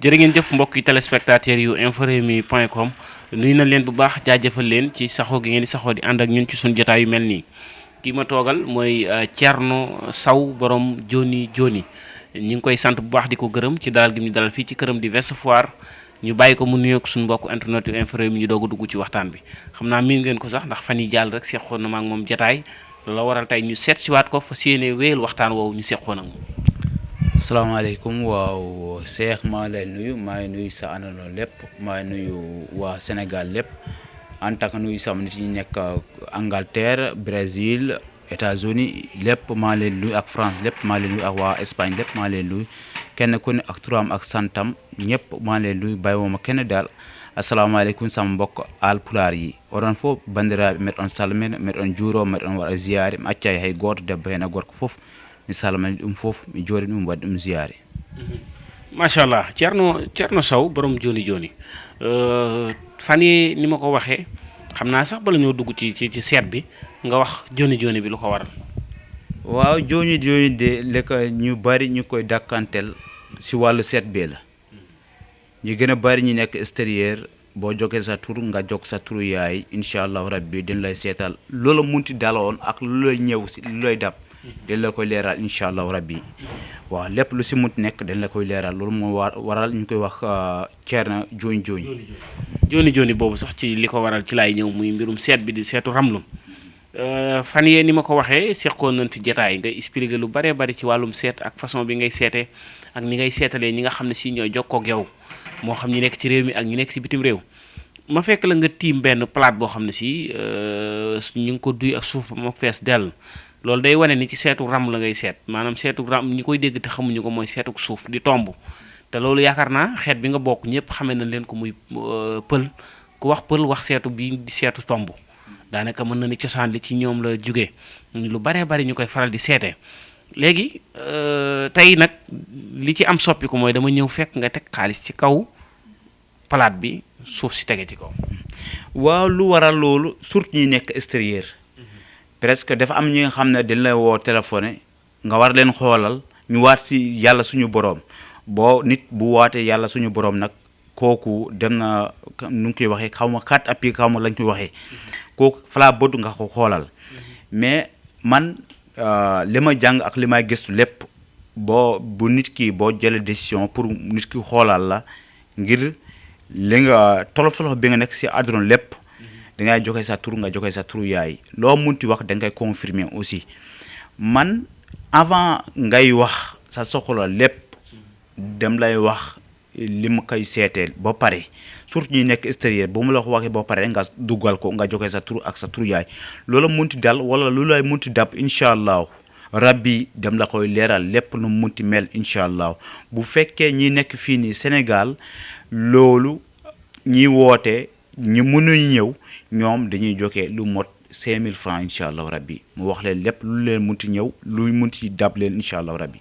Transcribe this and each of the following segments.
jërë ngeen jëf mbokki téléspectateurs yu inforewmi.com nuyu na leen bu baax jaajëfal leen ci saxoo gi ngeen di saxoo di ànd ak ñun ci suñu jotaay yu mel nii kii ma toogal mooy Thierno Sow borom Joni Joni ñu ngi koy sant bu baax di ko gërëm ci dalal gi ñu dalal fii ci këram di Ouest Foire ñu bàyyi ko mu nuyoog suñu mbokku internet yu Inforewmi ñu doog a dugg ci waxtaan bi xam naa miin ngeen ko sax ndax fan yi jàll rek seqoon na ma ak moom jotaay la waral tey ñu seet siwaat ko fa séenee wéyal waxtaan woowu ñu seqoon ak moom. salaamaaleykum waaw Cheikh maa lay nuyu maa ngi nuyu sa àndandoo lépp maa ngi nuyu waa Sénégal lépp en tant que nuyu sama nit ñi nekk Angleterre Brésil États-Unis lépp maa leen nuyu ak France lépp maa leen nuyu ak waa Espagne lépp maa leen nuyu kenn ku ne ak turam ak santam ñëpp maa leen nuyu bàyyiwuma kenn daal assalamualeykum sama mbokk alpulaar yi oɗon fof bandiraɓe meɗon salmina meɗon juuro meɗon waɗa ziyare mi accay hay goto debbo hen e gorko fof mi salmani ɗum fof mi jooɗi ɗum waɗi ɗum ziyare machallah Thierno Sow borom Joni Joni fan yi ni ma ko waxee xam naa sax bala ñoo dugg ci seet bi nga wax Joni Joni bi lu ko waral. waaw Joni Joni de li ko ñu bari ñu koy dàkkantel si wàllu seet bee la ñu gën a bari ñu nekk extérieur boo jógee sa tur nga jóg sa turu yaay incha allahu rabbi dañ lay seetal loolu munti daloon ak lu lay ñëw si lu lay dab dañ la koy leeral incha allahu rabbi waaw lépp lu si munti nekk dañ la koy leeral loolu moo waral ñu koy wax Thierno Joni Joni. Joni Joni boobu sax ci li ko waral ci laay ñëw muy mbirum seet bi di seetu ramlum fan yee ni ma ko waxee seqoon nañ fi jotaay nga expliqué lu baree bari ci wàllum seet ak façon bi ngay seetee ak ni ngay seetalee ñi nga xam ne si ñooy jokkoo ak yow moo xam ñi nekk ci réew mi ak ñi nekk ci bitim réew ma fekk la nga tiim benn plate boo xam ne si ñu ngi ko duy ak suuf ba ma fees dell loolu day wane ni ci seetu ram la ngay seet maanaam seetu ram ñi koy dégg te xamuñu ko mooy seetu suuf di tomb te loolu yaakaar naa xeet bi nga bokk ñëpp xamee nañ leen ko muy pël ku wax pël wax seetu bi di seetu tomb daanaka mën na ni cosaan li ci ñoom la jógee lu baree bari ñu koy faral di seetee léegi tey nag li ci am soppiku mooy dama ñëw fekk nga teg xaalis ci kaw palaat bi suuf si tege ci kaw. waaw lu waral loolu surtout ñi nekk extérieur presque dafa am ñi nga xam ne dañ lay woo téléphoné nga war leen xoolal ñu waat si yàlla suñu boroom boo nit bu waatee yàlla suñu boroom nag kooku dem na nu ngi koy waxee xaw ma 4 appuis xaw ma lañ koy waxee kooku falaa bëgg nga ko xoolal mais man li ma jàng ak li may gëstu lépp bu nit ki boo jëlee décision pour nit ki xoolal la ngir li nga tolof bi nga nekk si àdduna lépp da ngay joxe sa tur nga joxe sa turu yaay loo munti wax da ngay confirmer aussi man avant ngay wax sa soxla lépp dem lay wax li ma koy seeteel ba pare surtout ñi nekk extérieur ba mu la ko waxee ba pare nga duggal ko nga joxe sa tur ak sa turu yaay loolu munti dal wala lu lay munti dab incha allah rabbi dem la koy leeral lépp nu munti mel incha allah bu fekkee ñi nekk fii nii Sénégal loolu ñi woote ñu mënuñ ñëw ñoom dañuy joxe lu mot 5000 francs incha allah rabbi mu wax leen lépp lu leen munti ñëw lu munti dab leen incha allah rabbi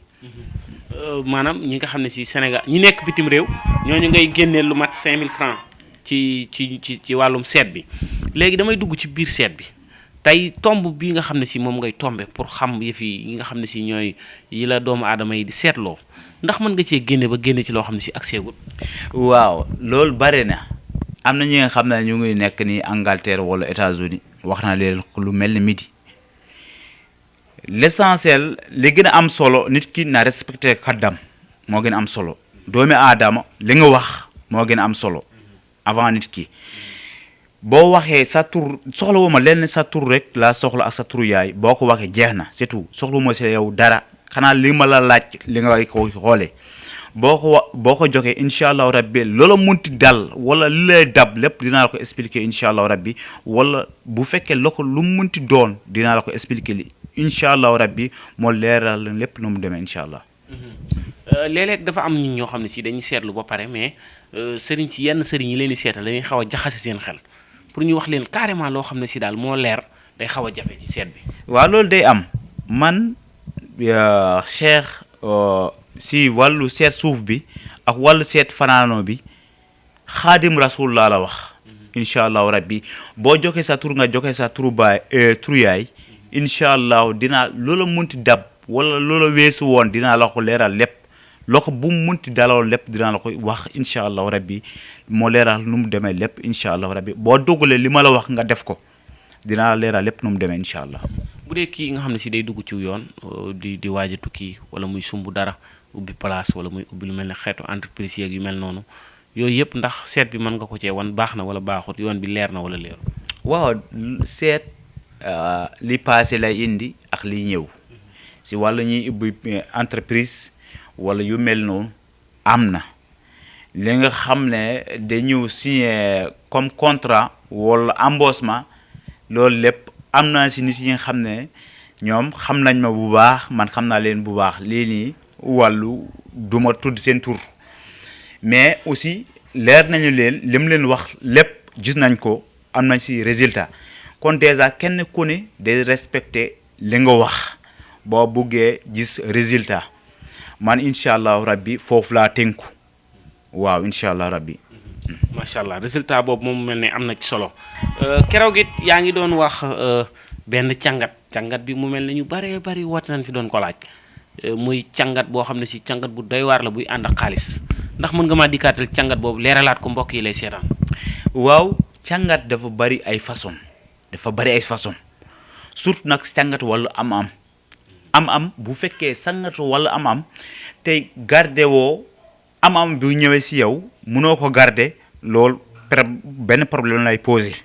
maanaam ñi nga xam ne si Sénégal ñi nekk bitim réew ñooñu ngay génneel lu mat 5000 francs ci wàllum seet bi léegi damay dugg ci biir seet bi tey tomb bi nga xam ne si moom ngay tombe pour xam yëf yi nga xam ne si ñooy yi la doomu aadama yi di seetloo ndax mën nga cee génne ba génne ci loo xam ne si ak seegul waaw loolu bare na am na ñi nga xam ne ñu ngi nekk ni Angleterre wala États-Unis wax naa leen lu mel ni midi l'essentiel li gën a am solo nit ki na respecté kaddam moo gën a am solo doomi aadama li nga wax moo gën a am solo avant nit ki boo waxee sa tur soxla wu ma lenn sa tur rek la soxla ak sa turu yaay boo ko waxee jeex na c'est tout soxla wu ma si yow dara xanaa li ma la laaj li nga ko xoolee boo ko joxee incha allahu rabbi loola munti dal wala li lay dab lépp dinaa la ko expliquer incha allahu rabbi wala bu fekkee lu munti doon dinaa la ko expliquer li incha allahu rabbi moo leeral lépp nu mu demee incha allah. léeg-léeg dafa am ñoo xam ne si dañuy seetlu ba pare mais sëriñ si yenn sëriñ yi leen di seetal dañuy xaw a jaxase seen xel pour ñu wax leen carrément loo xam ne si daal moo leer day xaw a jafe ci seet bi. waaw loolu day am man Cheikh si wàllu seet suuf bi ak wàllu seet fanaano bi xaadim rasulullah la wax. incha allahu rabbi boo joxe sa tur nga joxe sa turu yaay. incha allah dinaa loola munti dab wala loola weesu woon dinaa la ko leeral lépp loxo bu mu munti daloo lépp dinaa la koy wax incha allahu rabbi moo leeral nu mu demee lépp incha allahu rabbi boo duggalee li ma la wax nga def ko dinaa leeral lépp nu mu demee incha allah. bu dee kii nga xam ne si day dugg ci yoon di waaj a tukki wala muy sumb dara ubbi place wala muy ubbi lu mel ne xeetu entreprise yeeg yu mel noonu yooyu yëpp ndax seet bi mën nga ko cee wan baax na wala baaxut yoon bi leer na wala leer. waaw seet li passé lay indi ak liy ñëw si wàllu ñuy ubbi entreprise wala yu mel noonu am na li nga xam ne dañu signé comme contrat wala embauchement loolu lépp am naa si nit yi nga xam ne ñoom xam nañ ma bu baax man xam naa leen bu baax lii nii wàllu duma tudd seen tur mais aussi leer nañu leen lim leen wax lépp gis nañ ko am nañ si résultat kon déjà kenn ku ne day respecté li nga wax boo buggee gis résultat man incha allahu rabbi foofu laa tënku waaw incha allah rabbi. macha allah résultat boobu moom mel ne am na ci solo keroog it yaa ngi doon wax benn càngat bi mu mel ne ñu bëree bëri woote nañ fi doon ko laaj muy càngat boo xam ne si càngat bu doy waar la buy ànd ak xaalis ndax mën nga maa dikkaatal càngat boobu leeralaat ko mbokk yi lay seetaan. waaw càngat dafa bari ay façon surtout nag càngat wala am-am bu fekkee sangatu wala am-am tey garde woo am-am bu ñëwee si yow mënoo ko garde loolu benn problème lay posé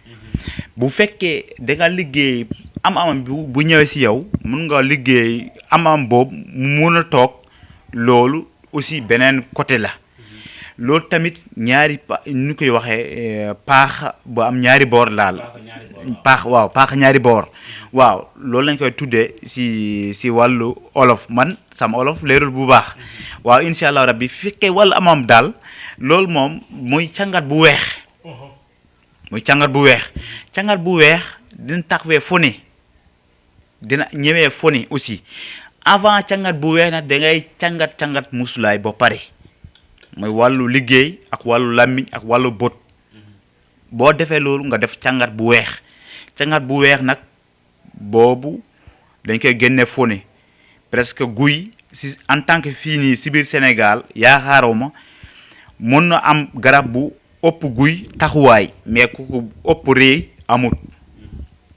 bu fekkee da nga liggéey am-am bu ñëwee si yow mën nga liggéey am-am boobu mun a toog loolu aussi beneen côté la loolu tamit ñaari ñu koy waxee paax bu am ñaari boor laal paax ñaari boor waaw loolu lañ koy tuddee si wàllu olof man sama olof leerul bu baax waaw incha allah rabbi fekkee wàllu amam daal loolu moom muy càngat bu weex dina taxawee fu ne dina ñëwee fu ne aussi avant càngat bu weex nag da ngay càngat musulaay ba pare mooy wàllu liggéey ak wàllu làmmiñ ak wàllu bët boo defee loolu nga def càngat bu weex nag boobu dañ koy génne fone presque guy si en tant que fii nii si biir Sénégal yaakaaruma mën na am garab bu ëpp guy taxuwaay mais ku ko ëpp rëy amut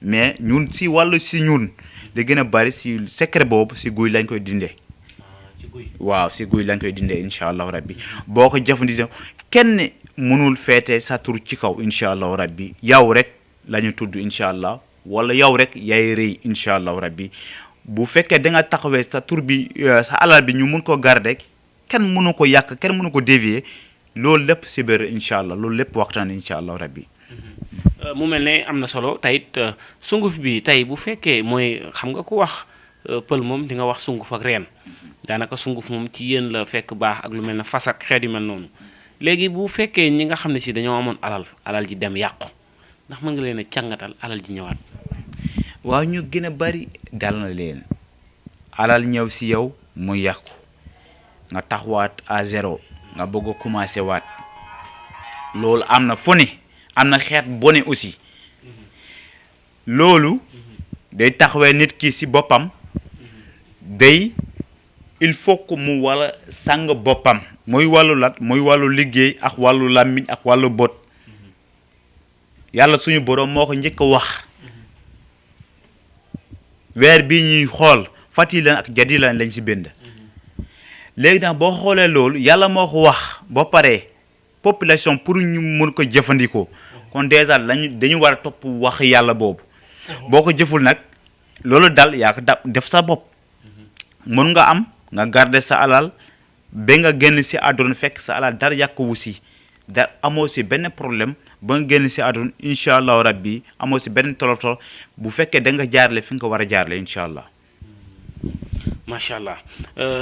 mais ñun si wàllu si ñun da gën a bari si secret boobu si guy lañ koy dindee waaw si guy lañ koy dindee incha allahu rabbi boo ko jëfandikoo kenn mënul feete sa tur ci kaw incha allahu rabbi yow rek la ñu tudd incha allah wala yow rek yaay rëy incha allahu rabbi bu fekkee da nga taxawee sa tur bi sa alal bi ñu mun ko garder kenn mënu ko yàq kenn mënu ko dévier loolu lépp si biir incha allah loolu lépp waxtaan incha allahu rabbi. mu mel ne am na solo tayit sunguf bi tey bu fekkee mooy xam nga ku wax pël moom di nga wax sunguf ak reen daanaka sunguf moom ci yéen la fekk baax ak lu mel ne fas ak xeet yu mel noonu léegi bu fekkee ñi nga xam ne si dañoo amoon alal ji dem yàqu ndax mën nga leen a càngatal alal ji ñëwaat. waaw ñu gën a bari dal na leen alal ñëw si yow mu yàqu nga taxawaat à zéro nga bëgg a commencé waat loolu am na fu ne am na xeet bone aussi loolu day taxawee nit ki si boppam day il faut que mu wala sàng boppam muy wàllu lat muy wàllu liggéey ak wàllu làmmiñ ak wàllu bët yàlla suñu boroom moo ko njëkk a wax weer bi ñuy xool fatilan ak jadilan lañ si bind léegi nag boo xoolee loolu yàlla moo ko wax ba pare population pour ñu mën ko jëfandikoo kon déjà dañu war a topp wax yàlla boobu boo ko jëful nag loolu dal yaa ko def sa bopp mën nga am nga garder sa alal ba nga génn si àdduna fekk sa alal dara yàqu si dara amoo si benn problème ba nga génn si àdduna incha allahu rabbi amoo si benn tolof bu fekkee da nga jaarle fi nga ko war a jaarle incha allah. macha allah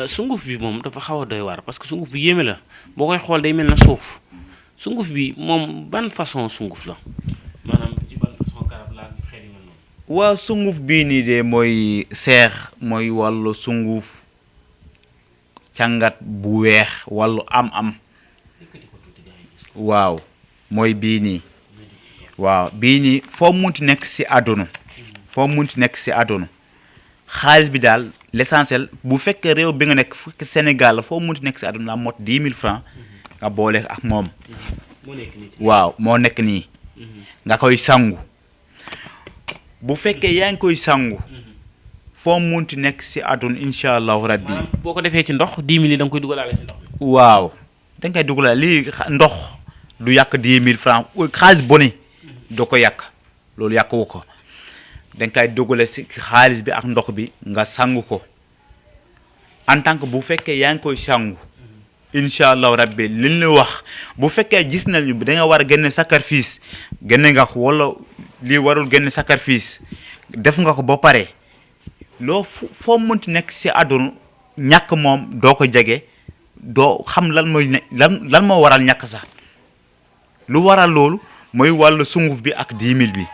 sunguf bi moom dafa xaw a doy waar parce que sunguf bi yéeme la boo koy xool day mel na suuf sunguf bi moom ban façon sunguf la maanaam ci ban façon garab laa xeet yi mel noonu. waaw sunguf bii nii de mooy seex mooy wàllu sunguf càngat bu weex wàllu am-am waaw mooy bii nii waaw bii nii foo munti nekk si àdduna xaalis bi daal l'essentiel bu fekkee réew bi nga nekk fekk Sénégal la foo munti nekk si àdduna la mot 10 000 francs nga boole ak moom waaw moo nekk nii nga koy sangu bu fekkee yaa ngi koy sangu foo munti nekk si àdduna incha allahu rabbi boo ko defee ci ndox 10 000 yi da nga koy dugalaale ci ndox waaw da nga koy dugalaale lii ndox du yàq 10 000 francs xaalis bone doo ko yàq loolu yàqwu ko da nga koy dugale si xaalis bi ak ndox bi nga sangu ko en tant que bu fekkee yaa ngi koy sangu incha allahu rabbi liñ la wax bu fekkee gis nañu da nga war a génne sacrifice génne nga ko wala lii warul génne sacrifice def nga ko ba pare loo foo mënti nekk si àdduna ñàkk moom doo ko jege doo xam lan mooy lan moo waral ñàkk sax lu waral loolu mooy wàllu sunguf bi ak 10 000 bi.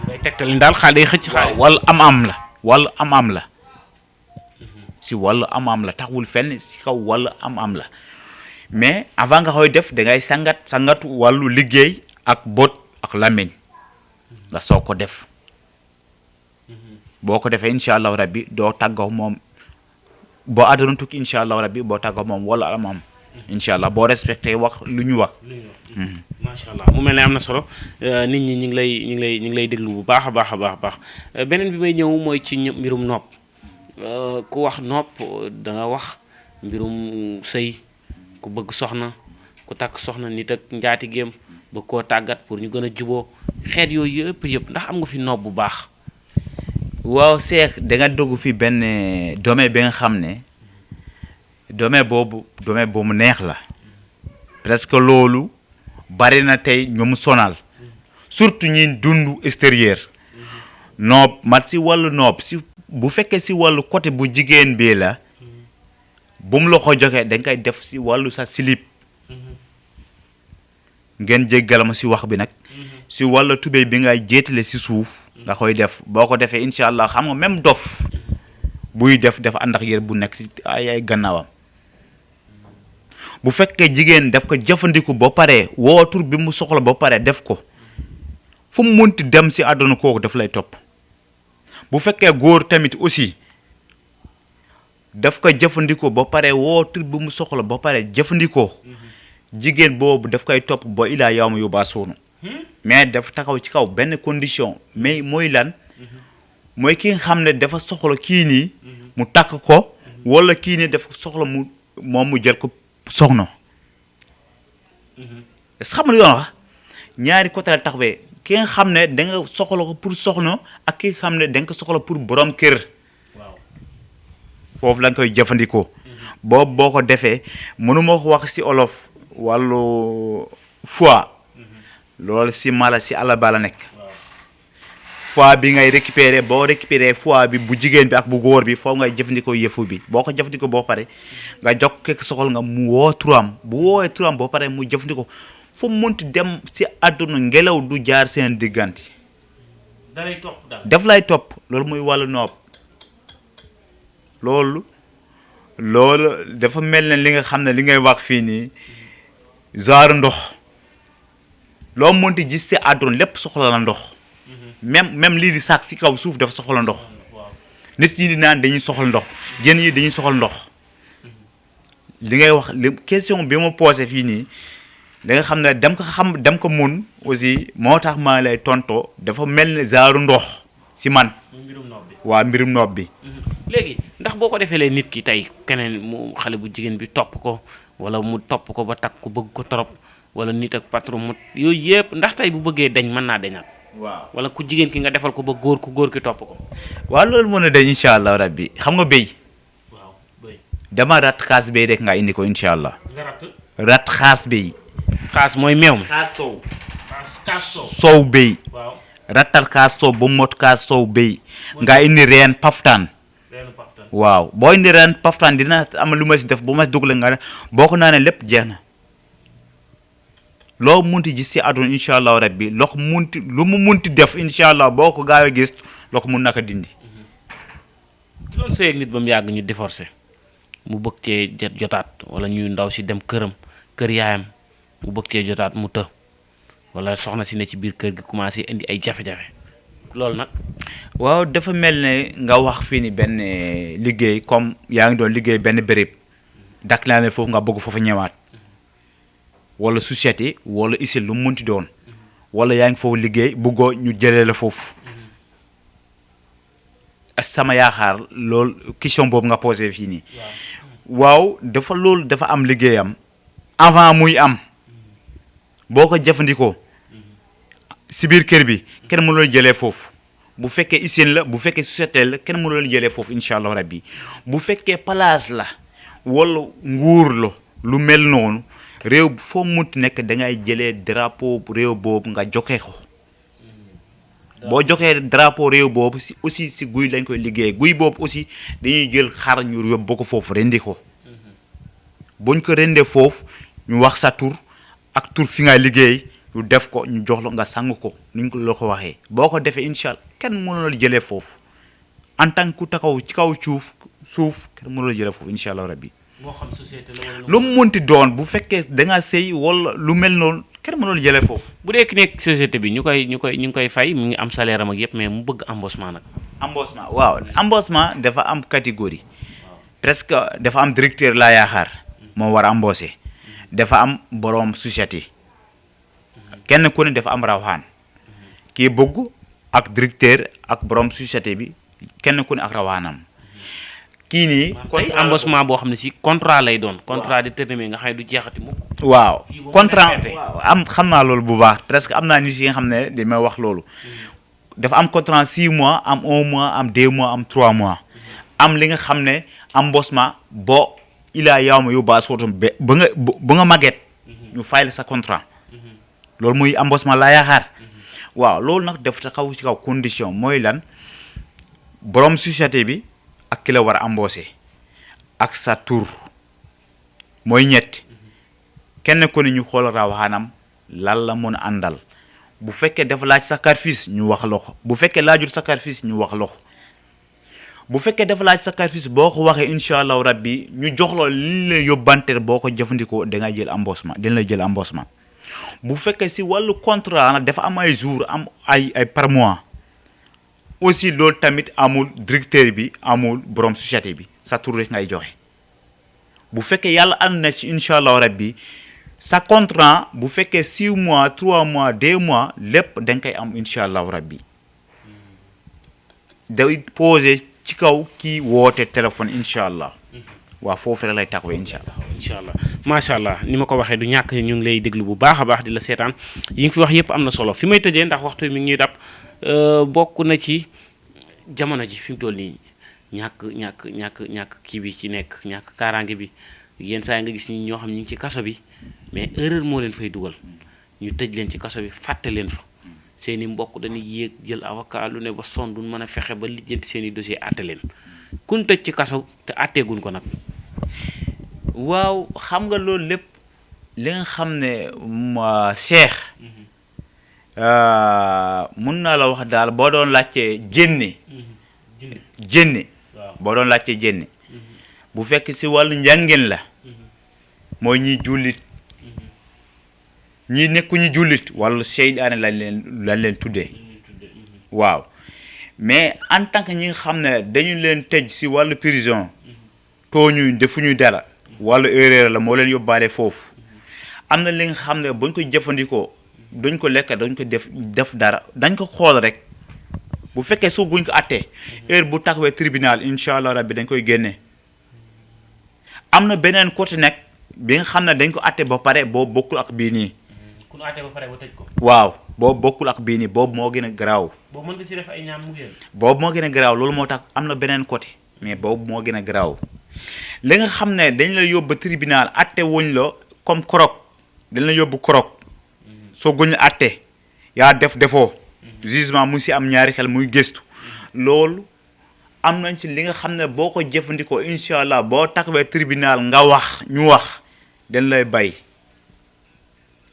day tegtal ni daal day xëcc xaalis. wàllu am-am la wàllu am-am la si wàllu am-am la taxawul fenn si kaw wàllu am-am la mais avant nga koy def da ngay sangatu wàllu liggéey ak bot ak làmmiñ nga soog ko def boo ko defee incha allahu rabbi doo tàggoo moom boo àdduna tukki incha allahu rabbi boo tàggoo moom wala am-am incha allah boo respecté wax lu ñu wax. macha allah mu mel ne am na solo nit ñi ñu ngi lay déglu bu baax a baax beneen bi may ñëw mooy ci mbirum nopp ku wax nopp da nga wax mbirum sëy ku bëgg soxna ku takk soxna nit ak njaatigéem ba koo tàggat pour ñu gën a juboo xeet yooyu yëpp ndax am nga fi nopp bu baax. waaw Cheikh da nga dugg fi benn domaine bi nga xam ne domaine boobu mu neex la presque loolu bari na tey ñoom sonal surtout ñi dund extérieur noob mat si wàllu noob si bu fekkee si wàllu côté bu jigéen bi la bu mu la ko joxee da nga koy def si wàllu sa silip ngeen jéggal ma si wax bi nag si wàllu tubéy bi ngay jéetale si suuf nga koy def boo ko defee incha allah xam nga même dof buy def ànd ak yére bu nekk si ay gannaawam bu fekkee jigéen daf ko jëfandiku ba pare woo tur bi mu soxla ba pare def ko fu mu munti dem si àdduna kooku daf lay topp bu fekkee góor tamit aussi daf ko jëfandikoo ba pare woo tur bi mu soxla ba pare jëfandikoo jigéen boobu daf koy topp ba ilaa yawma yub'asuun mais dafa taxaw ci kaw benn condition mais mooy lan mooy ki nga xam ne dafa soxla kii nii mu takk ko wala kii nii dafa soxla moom mu jël ko soxna est-ce que xam nga yoon wax ñaari côté la taxawee ki nga xam ne da nga soxla ko pour soxna ak ki nga xam ne da nga ko soxla pour borom kër foofu la nga koy jëfandikoo boobu boo ko defee mënuma ko wax si olof wàllu foie loolu si mala si àll ba la nekk foie bi ngay récupérer boo récupérer foie bi bu jigéen bi ak bu góor bi foofu ngay jëfandikoo yëfu bi boo ko jëfandikoo boo pare nga jox kekk soxal nga mu woo turam bu woowee turam boo pare mu jëfandikoo fu mu munti dem si àdduna ngelaw du jaar seen diggante daf lay topp loolu muy wàllu noob loolu dafa mel ne li nga xam ne li ngay wax fii nii genre ndox loo munti gis si àdduna lépp soxla la ndox même lii di saak si kaw suuf dafa soxla ndox nit ñi di naan dañuy soxla ndox jën yi dañuy soxla ndox li ngay wax question bi ma posé fii nii da nga xam ne dem ko mun aussi moo tax maa lay tontoo dafa mel ne genre ndox si man waa mbirum noob bi léegi ndax boo ko defee lee nit ki tey keneen mu xale bu jigéen bi topp ko wala mu topp ko ba takk ko bëgg ko torop wala nit ak patron mu yooyu yëpp ndax tey bu bëggee dañ mën naa dañaat waaw wala ku jigéen ki nga defal ko ba ku góor ki topp ko waaw loolu mën a dañ incha allah rabbi xam nga béy waaw béy dama rat xaas béy rek nga indi ko incha allah nga rat xaas béy xaas mooy meew mi xaas sow xaas sow béy waaw rattal xaas sow ba mot xaas sow béy nga indi reen paftaan waaw boo indi reen paftaan dina am lu ma si def bu ma si dugle nga boo ko naanee lépp jeex na loo munti gis si àdduna incha allah rabbi lu mu munti def incha allah boo ko gaawee gis loo ko mun naka dindi. ki doon sëy ak nit ba mu yàgg ñu divorcé mu bëgg cee jotaat wala ñuy ndaw si dem kër yaayam mu bëgg cee jotaat mu të wala soxna si ne ci biir kër gi commencé indi ay jafe-jafe loolu nag. waaw dafa mel ne nga wax fii ni benn liggéey comme yaa ngi doon liggéey benn béréb dakk naa ne foofu nga bëgg foofu ñëwaat wala société wala isil lu mu munti doon wala yaa ngi foofu liggéey bëggoo ñu jëlee la foofu sama yaakaar loolu question boobu nga posé fii nii waaw dafa loolu dafa am liggéeyam avant muy am boo ko jëfandikoo si biir kër bi kenn mënul jëlee foofu bu fekkee isin la bu fekkee société la kenn mënul jëlee foofu incha allah rabbi bu fekkee place la wala nguur la lu mel noonu réew foo munti nekk da ngay jëlee drapeau réew boobu nga joxe ko boo joxee drapeau réew boobu si aussi si guy lañ koy liggéey guy boobu aussi dañuy jël xar ñu yóbbu ko foofu rendi ko buñ ko rendee foofu ñu wax sa tur ak tur fi nga liggéey ñu def ko ñu jox la nga sang ko ni ñu la ko waxee boo ko defee incha allah kenn mënul jëlee foofu en tant que ku taxaw ci kaw suuf kenn mënul jëlee foofu incha allah rabbi moo xam société la wala lu mu munti doon bu fekkee da nga sëy wala lu mel noonu kenn mënul jëlee foofu. bu dee ki nekk société bi ñu ngi koy fay mu ngi am salaire am ak yëpp mais mu bëgg embauchement nag. embauchement waaw embauchement dafa am catégorie presque dafa am directeur laa yaakaar moo war a embaucher dafa am borom société kenn ku ne dafa am rawaan kii bëgg ak directeur ak borom société bi kenn ku ne ak rawaanam. kii nii tey embauchement boo xam ne si contrat lay doon. contrat déterminé nga xam ne du jeexati mukk. waaw contrat am xam naa loolu bu baax presque am naa nit yi nga xam ne dañ may wax loolu. dafa am contrat 6 mois am 1 mois am 2 mois am 3 mois. am li nga xam ne embauchement boo ilaa yow ma yóbbaa sootum ba nga màgget. ñu fay la sa contrat. loolu muy embauchement laa yaakaar. waaw loolu nag daf taxaw ci kaw condition mooy lan borom société bi. ak ki la war a embaucher ak sa tur mooy ñett kenn ku ne ñu xool rawaanam lan la mën a àndal bu fekkee dafa laaj sacrifice ñu wax la ko bu fekkee laajul sacrifice ñu wax la ko bu fekkee dafa laaj sacrifice boo ko waxee incha allahu rabbi ñu jox la li la yóbbante boo ko jëfandikoo da ngay jël embauchement dina la jël embauchement bu fekkee si wàllu contrat nag dafa am ay jours am ay par mois. aussi loolu tamit amul directeur bi amul borom société bi sa tur rek ngay joxe bu fekkee yàlla ànd na ci incha allah rabbi sa contrat bu fekkee 6 mois 3 mois 2 mois lépp da nga koy am incha allah rabbi day posé ci kaw kii woote téléphone incha allah waaw foofu rek lay taxawee incha allah. incha allah macha allah ni ma ko waxee du ñàkk ñu ngi lay déglu bu baax a baax di la seetaan yi nga fi wax yëpp am na solo fi may tëjee ndax waxtu mi ngi ñuy dab. bokk na ci jamono ji fi mu toll nii ñàkk kii bi ci nekk ñàkk kaaraange bi yenn saa yi nga gis ñi ñoo xam ñu ngi ci kaso bi mais erreur moo leen fay dugal ñu tëj leen ci kaso bi fàtte leen fa seeni mbokk dañuy yéeg jël avocat lu ne ba sonn duñ mën a fexe ba lijjanti seeni dossier àtte leen kun tëj ci kaso te àtteeguñ ko nag. waaw xam nga loolu lépp li nga xam ne Cheikh. mun naa la wax daal boo doon laajte jénne boo doon laajte jénne bu fekk si wàllu njàngin la mooy ñi jullit ñi nekkuñu jullit wàllu seydaane lañ leen tuddee waaw mais en tant que ñi nga xam ne dañu leen tëj si wàllu prison tooñu defuñu dara wàllu erreur la moo leen yóbbaale foofu am na li nga xam ne buñ ko jëfandikoo duñ ko lekk dañ ko def dara dañ ko xool rek bu fekkee suuf buñ ko attee heure bu taxawee tribunal incha allah rabbi dañ koy génne am na beneen côté nag bi nga xam ne dañ ko atte ba pare boobu bokkul ak bii nii. ku ñu atte ba pare ba tëj ko. waaw boobu bokkul ak bii nii boobu moo gën a garaaw. boobu mën nga si def ay ñaan mu génn. boobu moo gën a garaaw loolu moo tax am na beneen côté mais boobu moo gën a garaaw li nga xam ne dañ la yóbbu tribunal atte wuñ la comme korok dañ la yóbbu korok. soo guñ àtte yaa defoo jugement mu si am ñaari xel muy gëstu loolu am nañ ci li nga xam ne boo ko jëfandikoo incha allah boo taxawee tribunal nga wax ñu wax dañ lay bay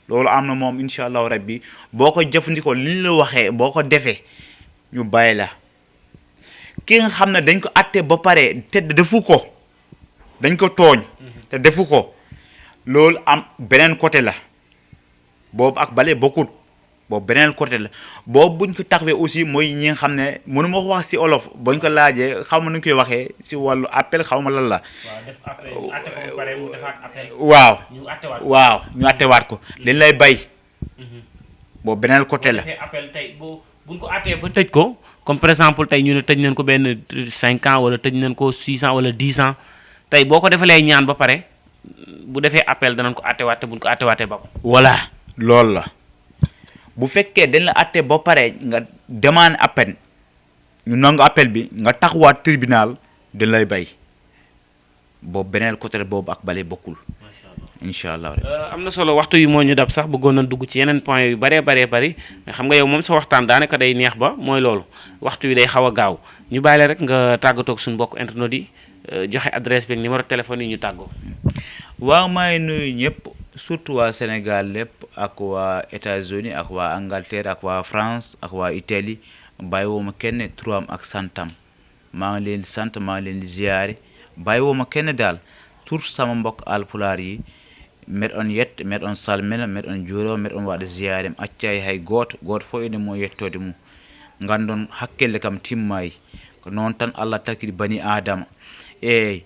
loolu am na moom incha allah rabbi boo ko jëfandikoo li ñu la waxee boo ko defee ñu bay la ki nga xam ne dañ ko àtte ba pare te defu ko dañ ko tooñ te defu ko loolu am beneen côté la boobu ak bale bokkut boobu beneen côté la boobu buñ ko taxawee aussi mooy ñi nga xam ne mënu ma ko wax si olof bañ ko laajee xaw ma nu ñu koy waxee si wàllu appel xaw ma lan la. waaw def appel ñu àtte ko ba pare mu defaat appel. waaw ñu àttewaat ko. waaw ñu àttewaat ko dañ lay bay. boobu beneen côté la. bu defee appel tey buñ ko àttee ba tëj ko comme par exemple tey ñu ne tëj nañ ko benn 5 ans wala tëj nañ ko 6 ans wala 10 ans tey boo ko defalee ñaan ba pare bu defee appel danañ ko àttewaat te buñ ko àttewaatee ba ko. voilà loolu la bu fekkee dañ la àtte ba pare nga demande appel ñu nangu appel bi nga taxawaat tribunal dañ lay bay boobu beneen côté boobu ak bale bokkul. incha allah. am na solo waxtu yi moo ñu dab sax bëggoon nañ dugg ci yeneen point yu baree bari mais xam nga yow moom sa waxtaan daanaka day neex ba mooy loolu waxtu yi day xaw a gaaw ñu bàyyi la rek nga tàggatoo ak suñu mbokk internet yi joxe adresse bi ak numéro téléphone yi ñu tàggoo. waaw maa ngi nuyu ñëpp surtout waa Sénégal lépp ak waa États-Unis ak waa Angleterre ak waa France ak waa Italie bàyyiwuma kenn turam ak santam maa ngi leen di sant maa ngi leen di ziyaare bàyyiwuma kenn daal surtout sama mbokk alpulaar yi. mbeɗa on yetta mbeɗa on salmina mbeɗa on juuro mbeɗa on waɗa ziyare accay hay goto fof ene mo yettode mum gandon hakkille kam timmayi ko noon tan Allah takiri bani adama eyyi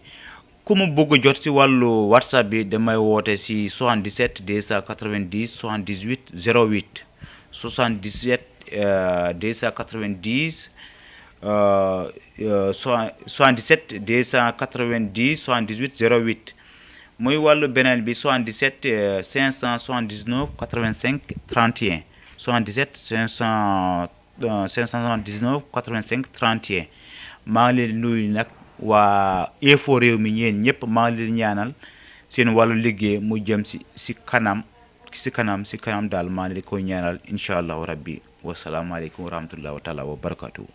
kumo buggo jot si wallu whatsapp bi damay woote si 77 290 78 08 77 290 77 290 78 08 muy wàllu beneen bi 77 579 85 31 77 579 85 31 maa ngi leen nuyu nag waa info réew mi ñeen ñëpp maa ngi leen ñaanal seen wàllu liggéey mu jëm si kanam daal maa ngi leen koy ñaanal incha allahu rabbi wasalaamaaleykum wa rahmatullahi wa taala wa barakatuhu